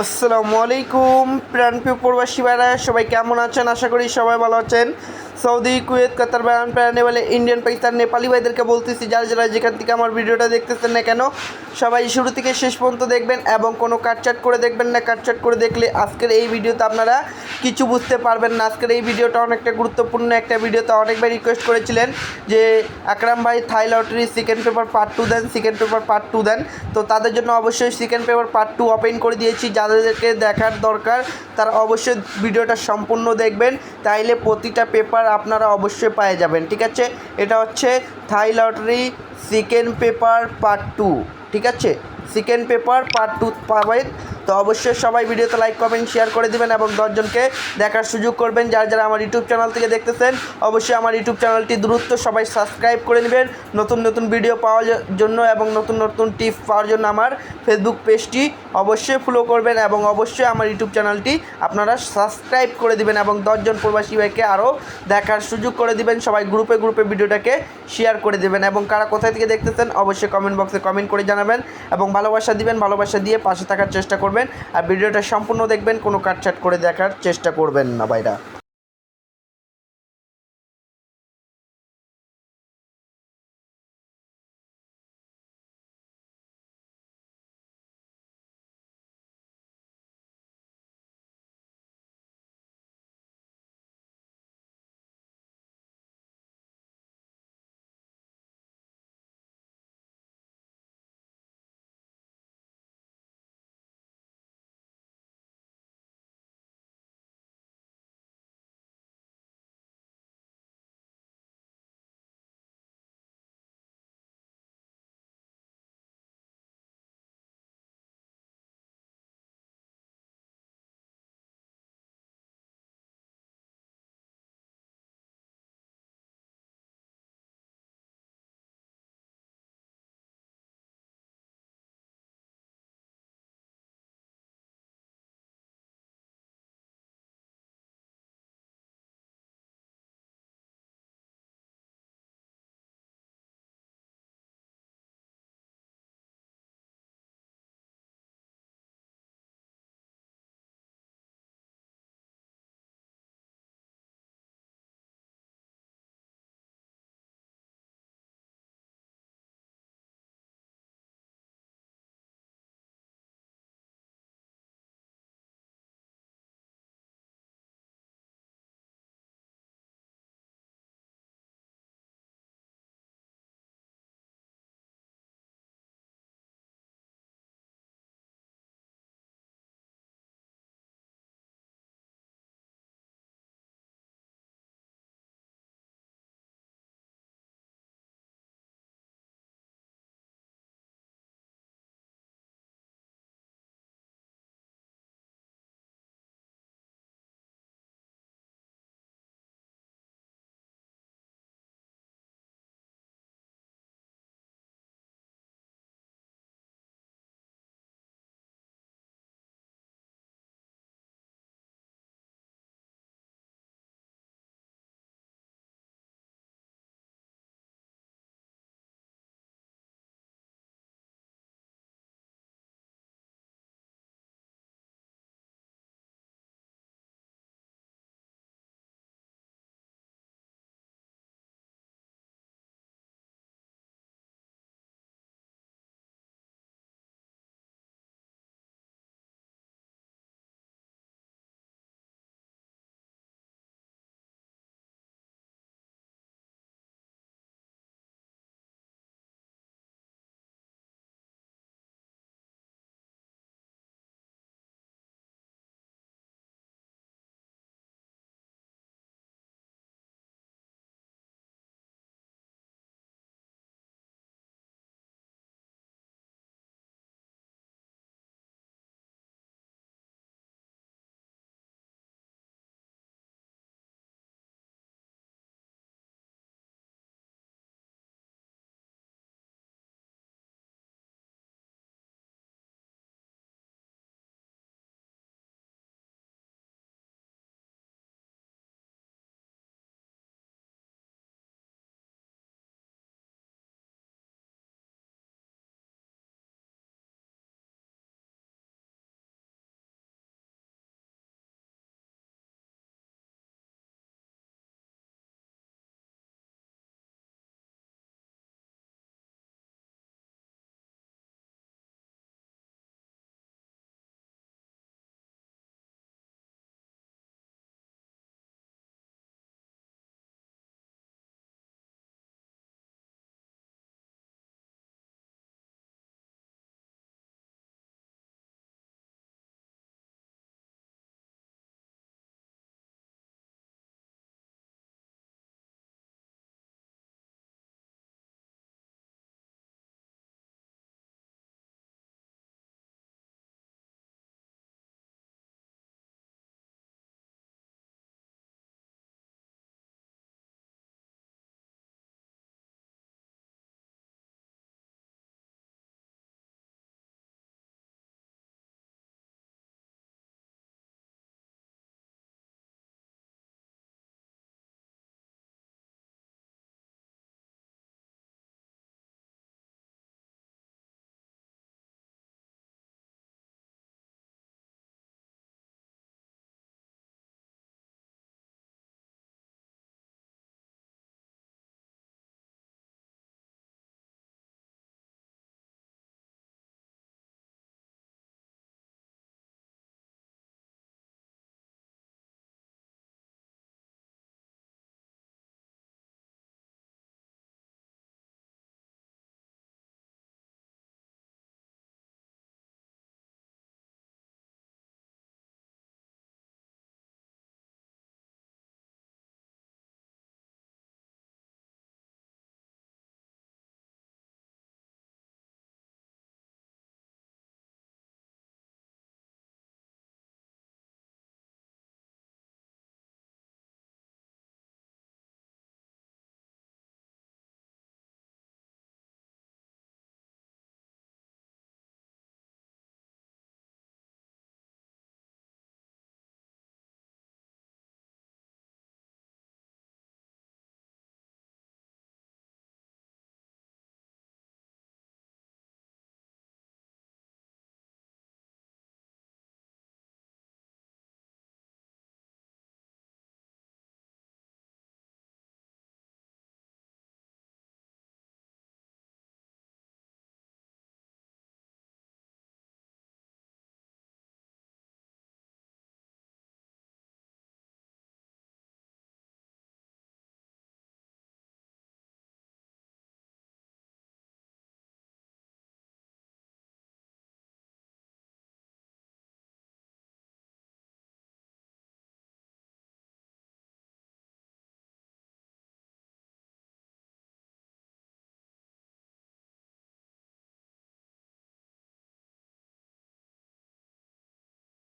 আসসালামু আলাইকুম প্রাণপ্রিয় প্রবাসী ভাইরা, সবাই কেমন আছেন? আশা করি সবাই ভালো আছেন। সৌদি, কুয়েত, কাতার, বাহরাইন, প্যারানেপালে, ইন্ডিয়ান, পাকিস্তান, নেপালি ভাইদেরকে বলতেছি, যারা যারা যেখান থেকে আমার ভিডিওটা দেখতেছেন না কেন, সবাই শুরু থেকে শেষ পর্যন্ত দেখবেন এবং কোনো কাটচাট করে দেখবেন না। কাটচাট করে দেখলে আজকের এই ভিডিওতে আপনারা কিছু বুঝতে পারবেন না। আজকের এই ভিডিওটা অনেকটা গুরুত্বপূর্ণ একটা ভিডিওতে অনেকবার রিকোয়েস্ট করেছিলেন যে আকরাম ভাই থাই লটারি সেকেন্ড পেপার পার্ট 2 দেন, সেকেন্ড পেপার পার্ট 2 দেন। তো তাদের জন্য অবশ্যই সেকেন্ড পেপার পার্ট 2 ওপেন করে দিয়েছি। যাদেরকে দেখার দরকার তারা অবশ্যই ভিডিওটা সম্পূর্ণ দেখবেন, তাইলে প্রতিটা পেপার আপনারা অবশ্যই পেয়ে যাবেন। ঠিক আছে, এটা হচ্ছে থাই লটারি সেকেন্ড পেপার পার্ট 2। ঠিক আছে, সেকেন্ড পেপার পার্ট 2 পাবেন। তো অবশ্যই সবাই ভিডিওতে লাইক কমেন্ট শেয়ার করে দিবেন এবং 10 জনকে দেখার সুযোগ করবেন। যারা যারা আমার ইউটিউব চ্যানেল থেকে দেখতেছেন, অবশ্যই আমার ইউটিউব চ্যানেলটি দ্রুত সবাই সাবস্ক্রাইব করে নেবেন নতুন নতুন ভিডিও পাওয়ার জন্য এবং নতুন নতুন টিপস পাওয়ার জন্য। আমার ফেসবুক পেজটি অবশ্যই ফলো করবেন এবং অবশ্যই আমার ইউটিউব চ্যানেলটি আপনারা সাবস্ক্রাইব করে দিবেন এবং 10 জন প্রবাসী ভাইকে আরও দেখার সুযোগ করে দিবেন। সবাই গ্রুপে গ্রুপে ভিডিওটাকে শেয়ার করে দেবেন এবং কারা কোথায় থেকে দেখতেছেন অবশ্যই কমেন্ট বক্সে কমেন্ট করে জানাবেন এবং ভালোবাসা দিবেন। ভালোবাসা দিয়ে পাশে থাকার চেষ্টা করবেন আর ভিডিওটা সম্পূর্ণ দেখবেন, কোনো কাটছাট করে দেখার চেষ্টা করবেন না ভাইরা।